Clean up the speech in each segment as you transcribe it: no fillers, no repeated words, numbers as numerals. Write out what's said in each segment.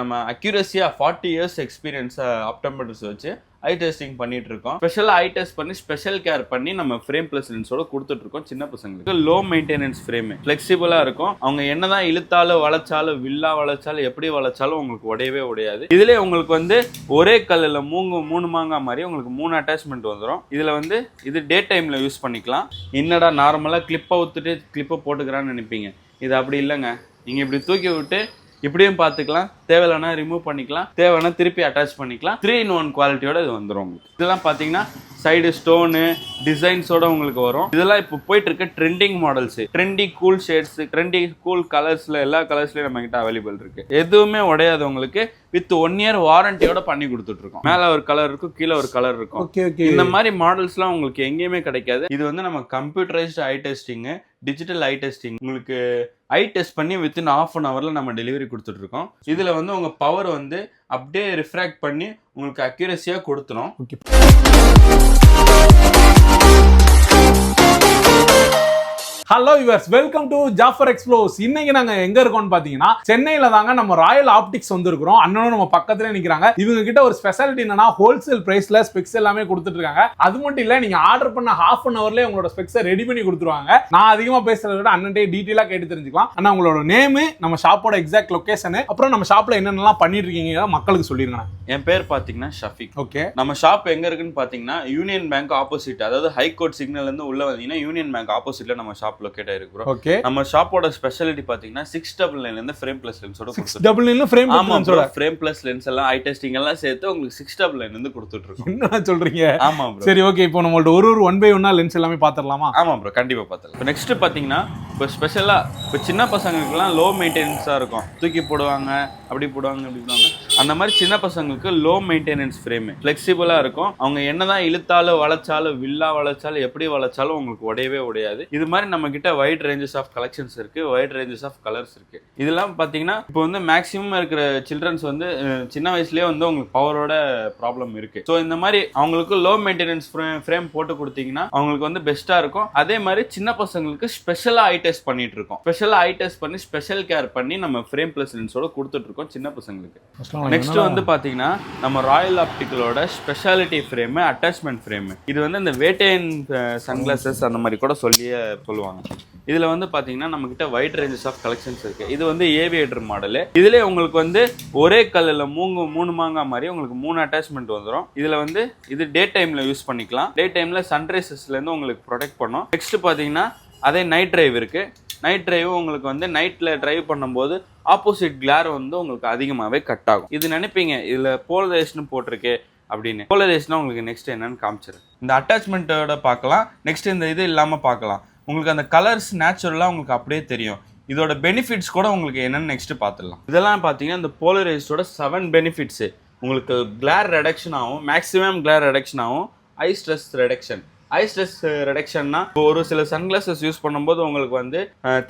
நம்ம அக்யூரஸியா 40 years experience optometrist வச்சு ஐ testing பண்ணிட்டு இருக்கோம். ஸ்பெஷலா ஐ டெஸ்ட் பண்ணி ஸ்பெஷல் கேர் பண்ணி நம்ம ஃப்ரேம் பிளஸ் லென்ஸோட கொடுத்துட்டு இருக்கோம். சின்ன பசங்களுக்கு லோ மெயின்டெனன்ஸ் ஃப்ரேம், ஃபிளெக்சிபிளா இருக்கும். அவங்க என்னதான் இழுத்தாலும் வளைச்சாலும் வில்லா வளைச்சாலும் எப்படி வளைச்சாலும் உங்களுக்கு உடையவே உடையாது. இதுல உங்களுக்கு வந்து ஒரே கல்லுல மூணு மாங்காய் மாதிரி உங்களுக்கு 3 அட்டாச்மெண்ட் வந்துடும். இதுல வந்து இது டே டைம்ல யூஸ் பண்ணிக்கலாம். என்னடா நார்மலா கிளிப்பை ஊத்துட்டு கிளிப்பை போட்டுக்கிறான்னு நினைப்பீங்க. இது அப்படி இல்லைங்க. நீங்க இப்படி தூக்கி விட்டு இப்படியும் பார்த்துக்கலாம், தேவையில்லைனா ரிமூவ் பண்ணிக்கலாம், தேவைன்னா திருப்பி அட்டாச் பண்ணிக்கலாம். 3-in-1 குவாலிட்டியோட இது வந்துடும் உங்களுக்கு. இதெல்லாம் பார்த்தீங்கன்னா சைடு ஸ்டோனு டிசைன்ஸோட உங்களுக்கு வரும். இதெல்லாம் இப்போ போயிட்டு இருக்க trending models, trendy cool shades, trendy cool கலர்ஸ்ல எல்லா கலர்ஸ்லயும் நம்ம கிட்ட அவைலபிள் இருக்கு. எதுவுமே உடையாது உங்களுக்கு. வித் 1 year வாரண்டியோட பண்ணி கொடுத்துட்டு இருக்கோம். மேல ஒரு கலர் இருக்கும், கீழே ஒரு கலர் இருக்கும். இந்த மாதிரி மாடல்ஸ்லாம் உங்களுக்கு எங்கேயுமே கிடைக்காது. இது வந்து நம்ம கம்ப்யூட்டரைஸ்டு ஐ டெஸ்டிங், டிஜிட்டல் ஐ டெஸ்டிங். உங்களுக்கு ஐ டெஸ்ட் பண்ணி வித்தின் ½ an hourல நம்ம டெலிவரி கொடுத்துட்டு இருக்கோம். இதுல வந்து உங்க பவர் வந்து அப்படியே ரிஃப்ராக்ட் பண்ணி உங்களுக்கு அக்யூரஸியா கொடுத்துரும். Hello viewers, welcome to Jafar explores. இன்னைக்கு நாங்க எங்க இருக்கோம்னு பாத்தீங்கன்னா சென்னையில தாங்க. நம்ம ராயல் ஆப்டிக்ஸ் வந்திருக்கிறோம். அண்ணனும் நம்ம பக்கத்துல நிக்கிறாங்க. இவங்க கிட்ட ஒரு ஸ்பெஷாலிட்டி என்னன்னா ஹோல்சேல் பிரைஸ்ல ஸ்பெக்ஸ் எல்லாமே கொடுத்துட்டு இருக்காங்க. அது மட்டும் இல்ல, நீங்க ஆர்டர் பண்ண ½ an hourல உங்களோட ஸ்பெக்ஸை ரெடி பண்ணி கொடுத்துருவாங்க. நான் அதிகமா பேசுறத விட அண்ணன்டே டீட்டெயிலா கேட்டு தெரிஞ்சுக்கலாம். ஆனா உங்களோட நேம், நம்ம ஷாப்போட எக்ஸாக்ட் லொகேஷன், அப்புறம் நம்ம ஷாப்ல என்னென்னலாம் பண்ணிட்டு இருக்கீங்க மக்களுக்கு சொல்லிருங்க. என் பேர் பாத்தீங்கன்னா ஷஃபிக். ஓகே. நம்ம ஷாப் எங்க இருக்குன்னு பாத்தீங்கன்னா யூனியன் பேங்க் ஆப்போசிட், அதாவது ஹைகோர்ட் சிக்னல்ல இருந்து உள்ள வந்தீங்கன்னா யூனியன் பேங்க் ஆப்போசிட்ல நம்ம ஷாப் லொகேட் ஆயிருக்கு. ஓகே. நம்ம ஷாப்போட ஸ்பெஷாலிட்டி பாத்தீங்கன்னா 699 ல இருந்து ஃப்ரேம் பிளஸ் லென்ஸோட 699 ஃப்ரேம் லென்ஸோட ஃப்ரேம் பிளஸ் லென்ஸ் எல்லாம் ஐ டெஸ்டிங் எல்லாம் சேர்த்து உங்களுக்கு 699 ல இருந்து கொடுத்துட்டு இருக்கோம். என்ன சொல்றீங்க? ஆமா ப்ரோ. சரி, ஓகே. இப்போ நம்மளோட ஒரு 1 by 1 லென்ஸ் எல்லாமே பாத்துறலாமா? ஆமா ப்ரோ, கண்டிப்பா பாத்துறலாம். இப்போ நெக்ஸ்ட் பாத்தீங்கன்னா இப்போ ஸ்பெஷலா இப்போ சின்ன பசங்களுக்குலாம் லோ மெயின்டெனன்ஸா இருக்கும். தூக்கி போடுவாங்க, அப்படி போடுவாங்க, இப்படி போடுவாங்க. அந்த மாதிரி சின்ன பசங்களுக்கு லோ மெயின்டெனன்ஸ் ஃப்ரேம், ஃபிளெக்சிபிளா இருக்கும். அவங்க என்னதான் இழுத்தாலும் வளைச்சாலும் வில்லா வளைச்சாலும் எப்படி வளைச்சாலும் உங்களுக்கு உடையவே உடையாது. இது மாதிரி நம்ம கிட்ட வைட் ரேஞ்சஸ் ஆஃப் கலெக்ஷன்ஸ் இருக்கு, வைட் ரேஞ்சஸ் ஆஃப் கலர்ஸ் இருக்கு. இதெல்லாம் பாத்தீங்கன்னா இப்போ வந்து மேக்ஸிமம் இருக்கிற சில்ட்ரன்ஸ் வந்து சின்ன வயசுலயே வந்து உங்களுக்கு பவரோட ப்ராப்ளம் இருக்கு. ஸோ இந்த மாதிரி அவங்களுக்கு லோ மெயின்டெனன்ஸ் ஃப்ரேம் போட்டு கொடுத்தீங்கன்னா அவங்களுக்கு வந்து பெஸ்டா இருக்கும். அதே மாதிரி சின்ன பசங்களுக்கு ஸ்பெஷலா ஐ டெஸ்ட் பண்ணிட்டு இருக்கோம். ஸ்பெஷலா ஐ டெஸ்ட் பண்ணி ஸ்பெஷல் கேர் பண்ணி நம்ம ஃப்ரேம் பிளஸ் லென்ஸோட கொடுத்துட்டு இருக்கோம் சின்ன பசங்களுக்கு. நெக்ஸ்ட் வந்து பாத்தீங்கன்னா நம்ம ராயல் ஆப்டிக்கலோட ஸ்பெஷாலிட்டி ஃப்ரேம், அட்டாச்மெண்ட் ஃப்ரேம். இது வந்து இந்த வேட்டையன் சன்கிளாசஸ் அந்த மாதிரி கூட சொல்லுவாங்க. இதுல வந்து பாத்தீங்கன்னா நம்ம கிட்ட வைட் ரேஞ்சஸ் ஆஃப் கலெக்ஷன்ஸ் இருக்கு. இது வந்து ஏவியேட்டர் மாடல். இதுல உங்களுக்கு வந்து ஒரே கல்லுல மூணு மாங்காய் மாதிரி உங்களுக்கு 3 அட்டாச்மெண்ட் வந்துடும். இதுல வந்து இது டே டைம்ல யூஸ் பண்ணிக்கலாம். டே டைம்ல சன்ரைசஸ்ல இருந்து உங்களுக்கு ப்ரொடெக்ட் பண்ணும். நெக்ஸ்ட் பாத்தீங்கன்னா அதே நைட் டிரைவ் இருக்கு. நைட் டிரைவ் உங்களுக்கு வந்து நைட்ல டிரைவ் பண்ணும்போது ஆப்போசிட் கிளார் வந்து உங்களுக்கு அதிகமாகவே கட் ஆகும். இது நினைப்பீங்க இதுல போலரைசேஷன் போட்டிருக்கு அப்படின்னு. போலரைசேஷன் உங்களுக்கு நெக்ஸ்ட் என்னன்னு காமிச்சிரு. இந்த அட்டாச்மெண்ட்டோட பார்க்கலாம். நெக்ஸ்ட் இந்த இது இல்லாம பார்க்கலாம். உங்களுக்கு அந்த கலர்ஸ் நேச்சுரலா உங்களுக்கு அப்படியே தெரியும். இதோட பெனிஃபிட்ஸ் கூட உங்களுக்கு என்னன்னு நெக்ஸ்ட் பார்த்துடலாம். இதெல்லாம் பார்த்தீங்கன்னா இந்த போலரைஸ்டோட 7 பெனிஃபிட்ஸ். உங்களுக்கு கிளார் ரெடக்ஷன் ஆகும், மேக்ஸிமம் கிளார் ரெடக்ஷன் ஆகும், ஐ ஸ்ட்ரெஸ் ரெடக்ஷன். ஐ ஸ்ட்ரெஸ் ரெடக்ஷன்னா ஒரு சில சன்கிளாசஸ் யூஸ் பண்ணும்போது உங்களுக்கு வந்து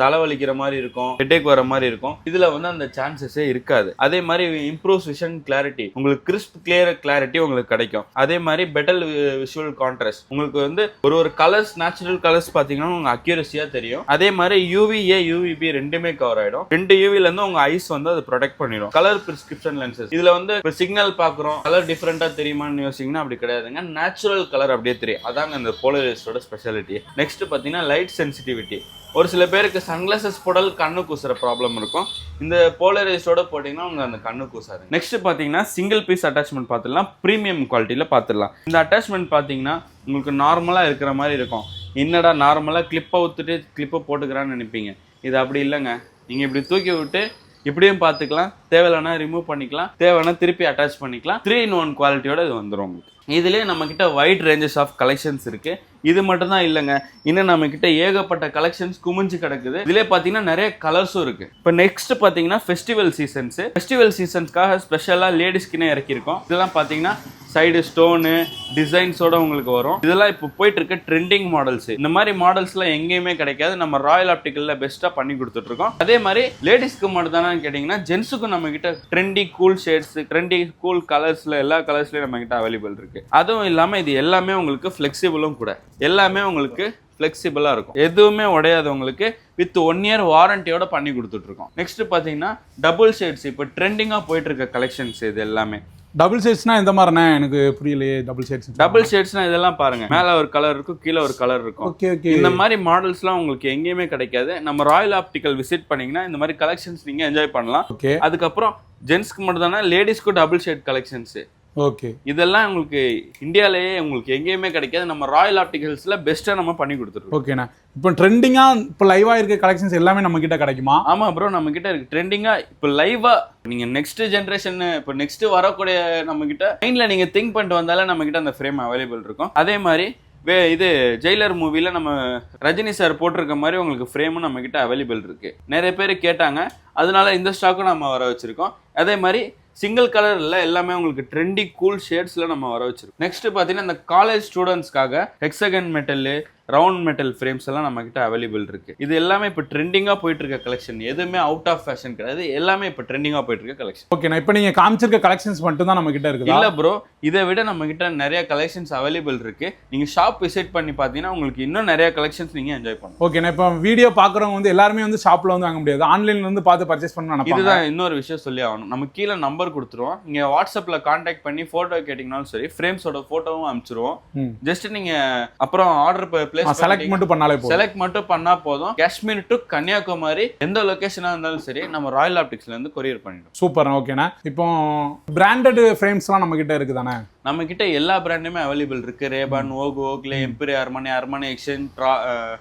தலைவலிக்கிற மாதிரி இருக்கும், ஹெட்டேக் வர மாதிரி இருக்கும். இதுல வந்து அந்த சான்சஸே இருக்காது. அதே மாதிரி இம்ப்ரூவ்ஸ் விஷன் கிளாரிட்டி, உங்களுக்கு கிறிஸ்ப் கிளியர் கிளாரிட்டி உங்களுக்கு கிடைக்கும். அதே மாதிரி பெட்டர் விஷுவல் கான்ட்ராஸ்ட், உங்களுக்கு வந்து ஒரு கலர்ஸ் நேச்சுரல் கலர்ஸ் பாத்தீங்கன்னா உங்களுக்கு அக்யூரஸியா தெரியும். அதே மாதிரி UVA UVB ரெண்டுமே கவர் ஆயிடும். 2 UVல இருந்து உங்க ஐஸ் வந்து அது ப்ரொடெக்ட் பண்ணிடும். Colour prescription lenses. இதுல வந்து இப்போ சிக்னல் பாக்குறோம், கலர் டிஃபரெண்டா தெரியுமான்னு யோசிங்கன்னா அப்படி கிடையாதுங்க. நேச்சுரல் கலர் அப்படியே தெரியும். அதாங்க போலரைஸ்டோட ஸ்பெஷாலிட்டி. நெக்ஸ்ட் பாத்தீங்கன்னா லைட் சென்சிட்டிவிட்டி. ஒரு சில பேருக்கு சன்கிளாசஸ் போடல் கண்ணு கூசுற ப்ராப்ளம் இருக்கும். இந்த போலரைஸ்டோட போட்டீங்கன்னா உங்க அந்த கண்ணு கூசாது. நெக்ஸ்ட் பாத்தீங்கன்னா சிங்கிள் பீஸ் அட்டாச்மெண்ட் பார்த்துடலாம். பிரீமியம் குவாலிட்டியில பார்த்துடலாம். இந்த அட்டாச்மெண்ட் பாத்தீங்கன்னா உங்களுக்கு நார்மலா இருக்கிற மாதிரி இருக்கும். என்னடா நார்மலா கிளிப்பை ஊத்துட்டு கிளிப்பை போட்டுக்கிறான்னு நினைப்பீங்க. இது அப்படி இல்லைங்க. நீங்க இப்படி தூக்கி விட்டு இப்படியும் பார்த்துக்கலாம், தேவையில்லைனா ரிமூவ் பண்ணிக்கலாம், தேவைன்னா திருப்பி அட்டாச் பண்ணிக்கலாம். 3-in-1 குவாலிட்டியோட இது வந்துடும் உங்களுக்கு. இதுலேயே நம்ம கிட்ட வைட் ரேஞ்சஸ் ஆஃப் கலெக்ஷன்ஸ் இருக்கு. இது மட்டும் தான் இல்லைங்க, இன்னும் நம்ம கிட்ட ஏகப்பட்ட கலெக்ஷன்ஸ் குமிஞ்சு கிடக்குது. இதுலேயே பார்த்தீங்கன்னா நிறைய கலர்ஸும் இருக்கு. இப்போ நெக்ஸ்ட் பார்த்தீங்கன்னா ஃபெஸ்டிவல் சீசன்ஸ்க்காக ஸ்பெஷலாக லேடிஸ்க்குன்னே இறக்கியிருக்கோம். இதெல்லாம் பார்த்தீங்கன்னா சைடு ஸ்டோனு டிசைன்ஸோட உங்களுக்கு வரும். இதெல்லாம் இப்போ போயிட்டு இருக்க ட்ரெண்டிங் மாடல்ஸ். இந்த மாதிரி மாடல்ஸ்லாம் எங்கேயுமே கிடைக்காது. நம்ம ராயல் ஆப்டிக்கல்ல பெஸ்ட்டாக பண்ணி கொடுத்துட்டு இருக்கோம். அதே மாதிரி லேடிஸ்க்கு மட்டும் தானே கேட்டிங்கன்னா ஜென்ஸுக்கும் நம்ம கிட்ட trendy cool shades, trendy cool கலர்ஸ்ல எல்லா கலர்ஸ்லயும் நம்ம கிட்ட அவைலபிள் இருக்கு. இருக்கு. அதுவும் இல்லாம இது எல்லாமே உங்களுக்கு ஃபிளெக்சிபிளும் கூட, எல்லாமே உங்களுக்கு ஃப்ளெக்சிபிளாக இருக்கும், எதுவுமே உடையாதவங்களுக்கு வித் 1 year வாரண்டியோட பண்ணி கொடுத்துட்ருக்கோம். நெக்ஸ்ட் பார்த்தீங்கன்னா டபுள் ஷேட்ஸ், இப்போ ட்ரெண்டிங்காக போயிட்டு இருக்க கலெக்ஷன்ஸ் இது எல்லாமே. டபுள் ஷேட்ஸ்னா எந்த மாதிரிண்ணே? எனக்கு புரியலையே. டபுள் ஷேட்ஸ்னா இதெல்லாம் பாருங்க, மேலே ஒரு கலர் இருக்கும், கீழே ஒரு கலர் இருக்கும். Okay okay. இந்த மாதிரி மாடல்ஸ்லாம் உங்களுக்கு எங்கேயுமே கிடைக்காது. நம்ம ராயல் ஆப்டிக்கல் விசிட் பண்ணீங்கன்னா இந்த மாதிரி கலெக்ஷன்ஸ் நீங்க என்ஜாய் பண்ணலாம். ஓகே. அதுக்கப்புறம் ஜென்ஸ்க்கு மட்டும் தானே, லேடிஸ்க்கும் டபுள் ஷேட் கலெக்ஷன்ஸ். ஓகே. இதெல்லாம் உங்களுக்கு இந்தியாலயே உங்களுக்கு எங்கேயுமே கிடைக்காது. நம்ம ராயல் ஆப்டிகல்ஸ்ல பெஸ்ட்டா நம்ம பண்ணி கொடுத்துருக்கோம். ஓகேண்ணா. இப்போ ட்ரெண்டிங்கா இப்போ லைவா இருக்க கலெக்ஷன்ஸ் எல்லாமே நம்ம கிட்ட கிடைக்குமா? ஆமா ப்ரோ, நம்ம கிட்ட இருக்கு ட்ரெண்டிங்கா. இப்போ லைவா நீங்க நெக்ஸ்ட் ஜென்ரேஷன், இப்போ நெக்ஸ்ட் வரக்கூடிய நம்ம கிட்ட மைண்ட்ல நீங்க திங்க் பண்ணிட்டு வந்தாலே நம்ம கிட்ட அந்த ஃப்ரேம் அவைலபிள் இருக்கும். அதே மாதிரி இது ஜெயிலர் மூவில நம்ம ரஜினி சார் போட்டிருக்க மாதிரி உங்களுக்கு ஃப்ரேமும் நம்ம கிட்ட அவைலபிள் இருக்கு. நிறைய பேர் கேட்டாங்க, அதனால இந்த ஸ்டாக்கும் நம்ம வர வச்சிருக்கோம். அதே மாதிரி சிங்கிள் கலர் இல்லை, எல்லாமே உங்களுக்கு ட்ரெண்டி கூல் ஷேட்ஸ்ல நம்ம வர வச்சிருக்கோம். நெக்ஸ்ட் பார்த்தீங்கன்னா இந்த காலேஜ் ஸ்டூடெண்ட்ஸ்க்காக hexagon metal, round metal frames எல்லாம் நம்ம கிட்ட அவைலபிள் இருக்கு. இது எல்லாமே இப்போ ட்ரெண்டிங்கா போயிட்டு இருக்க கலெக்ஷன், எதுவுமே அவுட் ஆஃப் ஃபேஷன் கிடையாது, எல்லாமே இப்போ ட்ரெண்டிங்கா போயிட்டு இருக்க கலெக்ஷன். ஓகேண்ணா. இப்போ நீங்க காமிச்சிருக்க கலெக்ஷன்ஸ் மட்டும் தான் நம்ம கிட்ட இருக்கு? இல்ல ப்ரோ, இதை விட நம்ம கிட்ட நிறைய கலெக்ஷன்ஸ் அவைலபிள் இருக்கு. நீங்க ஷாப் விசிட் பண்ணி பார்த்தீங்கன்னா உங்களுக்கு இன்னும் நிறைய கலெக்ஷன்ஸ் நீங்க என்ஜாய் பண்ணலாம். ஓகேண்ணா. இப்போ வீடியோ பாக்குறவங்க வந்து எல்லாருமே வந்து ஷாப்ல வந்து வாங்க முடியாது, ஆன்லைன்ல இருந்து பார்த்து பர்ச்சேஸ் பண்ணணும். இதுதான் இன்னொரு விஷயம் சொல்லி ஆகணும். நம்ம கீழே நம்பர் கொடுத்துருவோம், நீங்க வாட்ஸ்அப்ல கான்டாக்ட் பண்ணி போட்டோ கேட்டீங்கன்னாலும் சரி, ஃப்ரேம்ஸோட போட்டோவும் அனுப்பிச்சிருவோம். ஜஸ்ட் நீங்க அப்புறம் ஆர்டர் பிளேஸ் செலக்ட் மட்டும் செலக்ட் மட்டும் பண்ணா போதும். காஷ்மீர் டு கன்னியாகுமரி எந்த லொகேஷனா இருந்தாலும் சரி, நம்ம ராயல் ஆப்டிக்ஸ்ல இருந்து கொரியர் பண்ணிடுவோம். சூப்பர். ஓகேண்ணா. இப்போ பிராண்டட் ஃப்ரேம்ஸ்லாம் நம்ம கிட்ட இருக்குதானே? நம்ம கிட்ட எல்லா பிராண்டுமே அவைலபிள் இருக்கு. ரேபான், ஓகோ, ஓக்லே, எம்பீரி, அர்மானி எக்ஸ்சேஞ்ச்,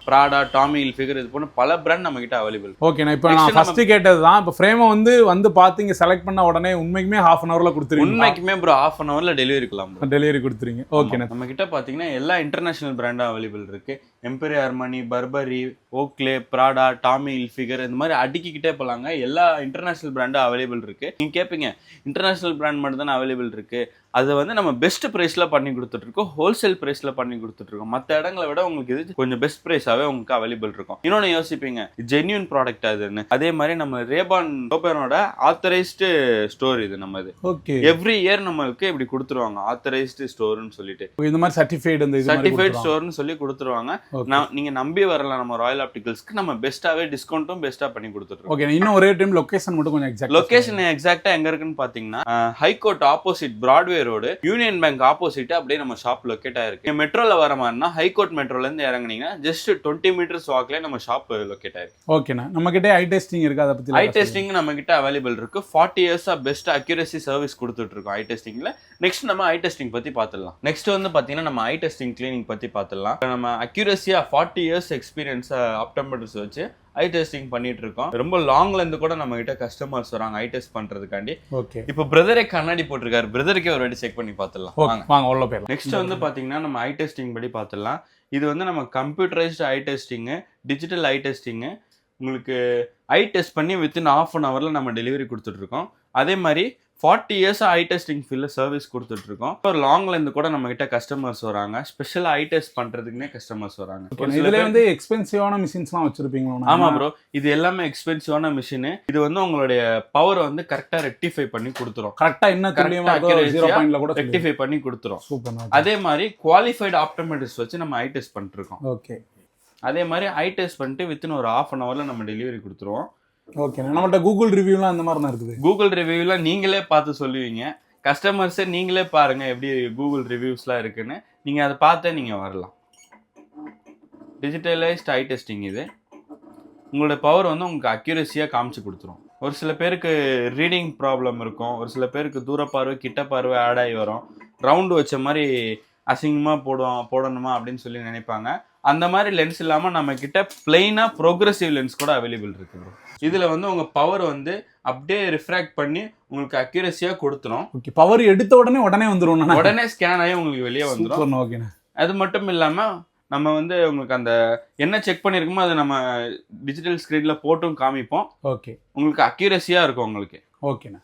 பிராடா, டாமி ஹில்ஃபிகர், இது போன்ற பல பிராண்ட் நம்ம கிட்ட அவைலபிள். ஓகேண்ணா. இப்போ நான் ஃபர்ஸ்ட் கேட்டது தான், இப்போ ஃப்ரேமை வந்து பார்த்து இங்க செலக்ட் பண்ண உடனே உண்மைக்குமே half an hourல கொடுத்துருவீங்க? உண்மைக்குமே ப்ரோ half an hourல டெலிவரிக்கலாம். டெலிவரி கொடுத்துருங்க. ஓகேண்ணா. நம்ம கிட்ட பாத்தீங்கன்னா எல்லா இன்டர்நேஷனல் பிராண்டும் அவைலபிள் இருக்கு. எம்பீரி, அர்மானி, பர்பரி, ஓக்லே, பிராடா, டாமி ஹில்ஃபிகர், இந்த மாதிரி அடுக்கிக்கிட்டே போலாங்க. எல்லா இன்டர்நேஷனல் பிராண்டும் அவைலபிள் இருக்கு. நீங்க கேட்பீங்க இன்டர்நேஷனல் பிராண்ட் மட்டும் தானே அவைலபிள் இருக்கு? அது வந்து நம்ம பெஸ்ட் பிரைஸ்ல பண்ணி கொடுத்துட்டு இருக்கோம், ஹோல்சேல் பிரைஸ்ல பண்ணி கொடுத்துட்டு இருக்கோம். மற்ற இடங்களை விட உங்களுக்கு இது கொஞ்சம் பெஸ்ட் பிரைஸாவே உங்களுக்கு அவைலபிள் இருக்கும். இன்னொன்னு யோசிப்பீங்க, ஜென்யூன் ப்ராடக்ட் அதுன்னு. அதே மாதிரி நம்ம ரேபான் டோபனோட ஆத்தரைஸ்டு ஸ்டோர் இது நம்ம இது. ஓகே. எவ்ரி இயர் நம்மளுக்கு இப்படி கொடுத்துருவாங்க, ஆத்தரைஸ்டு ஸ்டோர்னு சொல்லிட்டு. இந்த மாதிரி சர்டிஃபைட் ஸ்டோர்னு சொல்லி கொடுத்துருவாங்க. நீங்க நம்பி வரலாம் நம்ம ராயல் ஆப்டிகல்ஸ்க்கு. நம்ம பெஸ்ட்டாவே டிஸ்கவுண்ட்டும் பெஸ்ட்டா பண்ணி கொடுத்துருக்கோம். ஓகே. இன்னும் ஒரே டைம் லொகேஷன் மட்டும் கொஞ்சம் எக்ஸாக்ட். லொகேஷன் எக்ஸாக்ட்டா எங்க இருக்குன்னு பாத்தீங்கன்னா, high court opposite Broadway road, union bank opposite அப்படியே நம்ம ஷாப் லொகேட் ஆயிருக்கு. மெட்ரோல வர மாதிரினா ஹைகோர்ட் மெட்ரோல இருந்து இறங்குனீங்கன்னா ஜஸ்ட் 20 மீட்டர்ஸ் வாக்ல நம்ம ஷாப் லொகேட் ஆயிருக்கு. ஓகேண்ணா. நம்ம கிட்ட ஐ டெஸ்டிங் இருக்கு, அதை பத்தி? ஐ டெஸ்டிங் நம்ம கிட்ட அவைலபிள் இருக்கு. 40 இயர்ஸா பெஸ்ட் அக்யூரசி சர்வீஸ் கொடுத்துட்டு இருக்கோம் ஐ டெஸ்டிங்ல. நெக்ஸ்ட் நம்ம ஐ டெஸ்டிங் பத்தி பாத்துடலாம். நெக்ஸ்ட் வந்து பாத்தீங்கன்னா நம்ம ஐ டெஸ்டிங் கிளினிக் பத்தி பாத்துடலாம். நம்ம அக்யூரசியா 40 இயர்ஸ் எக்ஸ்பீரியன்ஸ் ஆப்டோமெட்ரிஸ்ட் வச்சு ஐ டெஸ்டிங் பண்ணிட்டு இருக்கோம். ரொம்ப லாங்ல இருந்து கூட நம்ம கிட்ட கஸ்டமர்ஸ் வராங்க ஐ டெஸ்ட் பண்றதுக்காண்டி. ஓகே. இப்போ பிரதரே கண்ணாடி போட்டிருக்காரு, பிரதருக்கே ஒரு வாட்டி செக் பண்ணி பார்த்துடலாம். வாங்க உள்ள போயிடலாம். நெக்ஸ்ட் வந்து பாத்தீங்கன்னா நம்ம ஐ டெஸ்டிங் படி பார்த்துடலாம். இது வந்து நம்ம கம்ப்யூட்டரைஸ்டு ஐ டெஸ்டிங், டிஜிட்டல் ஐ டெஸ்டிங். உங்களுக்கு ஐ டெஸ்ட் பண்ணி வித்தின் half an hourல நம்ம டெலிவரி கொடுத்துட்டு இருக்கோம். அதே மாதிரி 40 இயர்ஸ் ஐ டெஸ்டிங் ஃபீல்ட்ல சர்வீஸ் கொடுத்துட்டு இருக்கோம். ஒரு லாங்ல இருந்து கூட நம்ம கிட்ட கஸ்டமர்ஸ் வராங்க, ஸ்பெஷலா ஐ டெஸ்ட் பண்றதுக்குனே கஸ்டமர்ஸ் வராங்க. இதுல வந்து எக்ஸ்பென்சிவான மிஷின்ஸ்லாம் வச்சிருப்பீங்களா? ஆமா ப்ரோ, இது எல்லாமே எக்ஸ்பென்சிவான மிஷின். இது வந்து உங்களுடைய பவர் வந்து கரெக்டா ரெக்டிஃபை பண்ணி கொடுத்துரும். கரெக்டா என்ன தெரியுமா 0 பாயிண்ட்ல கூட ரெக்டிஃபை பண்ணி கொடுத்துரும். சூப்பர். அதே மாதிரி குவாலிஃபைடு ஆப்டோமெட்ரிஸ்ட் வச்சு நம்ம ஐ டெஸ்ட் பண்ணிட்டு இருக்கோம். ஓகே. அதே மாதிரி ஐ டெஸ்ட் பண்ணிட்டு வித்தின் ஒரு half an hourல நம்ம டெலிவரி கொடுத்துருவோம். ஓகே. நம்மகிட்ட கூகுள் ரிவ்யூலாம் அந்த மாதிரி தான் இருக்குது. கூகுள் ரிவ்யூலாம் நீங்களே பார்த்து சொல்லுவீங்க, கஸ்டமர்ஸே நீங்களே பாருங்க எப்படி கூகுள் ரிவ்யூஸ்லாம் இருக்குன்னு. நீங்க அதை பார்த்தே நீங்க வரலாம். டிஜிட்டலைஸ்ட் ஐ டெஸ்டிங் இது. உங்களோட பவர் வந்து உங்களுக்கு அக்யூரஸியா காமிச்சு கொடுத்துரும். ஒரு சில பேருக்கு ரீடிங் ப்ராப்ளம் இருக்கும், ஒரு சில பேருக்கு தூர பார்வை கிட்ட பார்வை ஆட் ஆகி வரும், ரவுண்டு வச்ச மாதிரி அசிங்கமாக போடணுமா அப்படின்னு சொல்லி நினைப்பாங்க. அந்த மாதிரி லென்ஸ் இல்லாமல் நம்ம கிட்ட பிளெயினாக ப்ரோக்ரெசிவ் லென்ஸ் கூட அவைலபிள் இருக்கு ப்ரோ. இதில் வந்து உங்கள் பவர் வந்து அப்படியே ரிஃப்ராக்ட் பண்ணி உங்களுக்கு அக்யூரஸியாக கொடுத்துரும். ஓகே. பவர் எடுத்த உடனே வந்துடும், உடனே ஸ்கேன் ஆகி உங்களுக்கு வெளியே வந்துடும். ஓகே. அது மட்டும் இல்லாமல் நம்ம வந்து உங்களுக்கு அந்த என்ன செக் பண்ணியிருக்கோமோ அதை நம்ம டிஜிட்டல் ஸ்க்ரீனில் போட்டும் காமிப்போம். ஓகே. உங்களுக்கு அக்யூரஸியாக இருக்கும் உங்களுக்கு. ஓகேண்ணா.